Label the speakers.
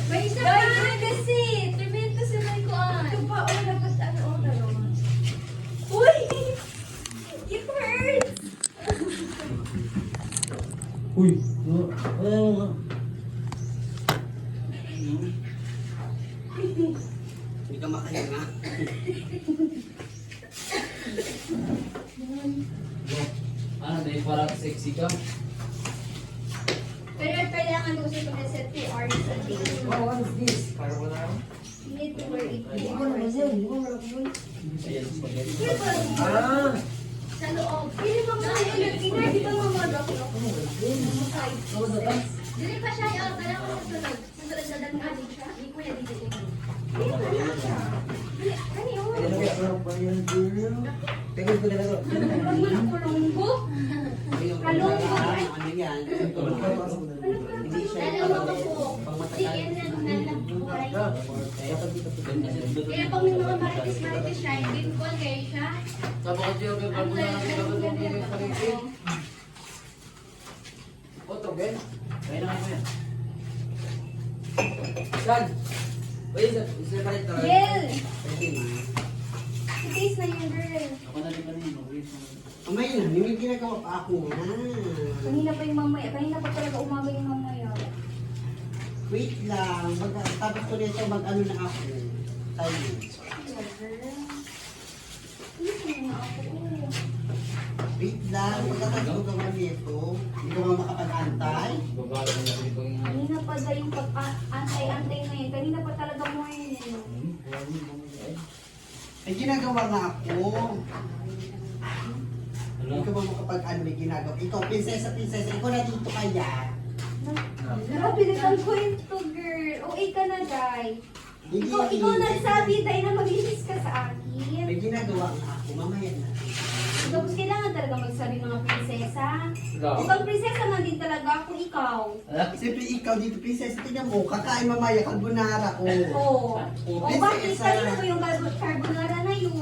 Speaker 1: May isa pa! Kasi! Tremendo si May Kuan! Ito pa, o dapat ano, o dalawa. Uy! It hurts!
Speaker 2: Uy!
Speaker 3: Hindi ka makahinga.
Speaker 2: Ano, dahil parang sexy ka?
Speaker 1: Pero kailangan mo siya pag-set 2 hours a day.
Speaker 3: Oh, what is this? Carbonara?
Speaker 1: You need to wear it 2
Speaker 3: Hindi ko
Speaker 1: hours.
Speaker 3: naman yan. Hindi ko naman yan.
Speaker 2: Ayan, spaghetti.
Speaker 3: Ah!
Speaker 1: Sa loob. Pili mo mga ilan. Di ba mga doklok? Dili pa siya yung kailangan mo sa sunod. Sunod na dagdagan siya. Hindi ko yan dito. Ano yun?
Speaker 3: Ano kaya sarap ba yan, girl? Tingin ko na lang.
Speaker 1: Pag malunggo? Kalunggo.
Speaker 3: Ano yan? Hindi siya.
Speaker 1: Dalawa ko po. Sige na lang buhay. Kaya pag may mga marites siya, hindi ko kayo siya.
Speaker 2: Sabi ko siya, may carbonara ko gagawin ng spaghetti. Oto, Ben. Kaya na kayo yan.
Speaker 3: Saan? Wait, isa pa rin talaga.
Speaker 1: Yel!
Speaker 3: Pwede na.
Speaker 1: Si Grace na yun, girl.
Speaker 2: Ako na din kanina, mag-uwi.
Speaker 3: Amay na, may ginagawa pa ako na.
Speaker 1: Kanina pa yung mamaya. Kanina pa talaga umaga yung mamaya.
Speaker 3: Wait lang. Tapos ko nito mag-ano na ako. Tayo.
Speaker 1: Yeah, girl. Ano na ako?
Speaker 3: Wait lang. Pagkatapos ko naman nito, hindi ko nga makapag-antay.
Speaker 2: Babago na natin itong yung...
Speaker 1: Kanina pa dahil yung pag-antay-antay na yun. Kanina pa talaga mo yun.
Speaker 3: May ginagawa nga ako.
Speaker 2: Ano?
Speaker 3: Hindi ka ba makapag-ano may ginagawa? Ikaw, prinsesa, ikaw na dito kaya.
Speaker 1: Grabe na kang kwento, girl. Okay ka na, Day.
Speaker 3: Hindi
Speaker 1: Ikaw nagsabi, Day, na mag-isis ka sa akin.
Speaker 3: May ginagawa nga ako. Mamaya na.
Speaker 1: Tapos kailangan talaga magsabi mga prinsesa.
Speaker 2: Wala.
Speaker 1: Ibang prinsesa man din talaga ako, ikaw.
Speaker 3: Siyempre ikaw dito, prinsesa. Tingnan mo, kakain mamaya, carbonara ko.
Speaker 1: Oo. O bakit?
Speaker 3: Prinsesa.
Speaker 1: Kanina mo yung carbonara na yun?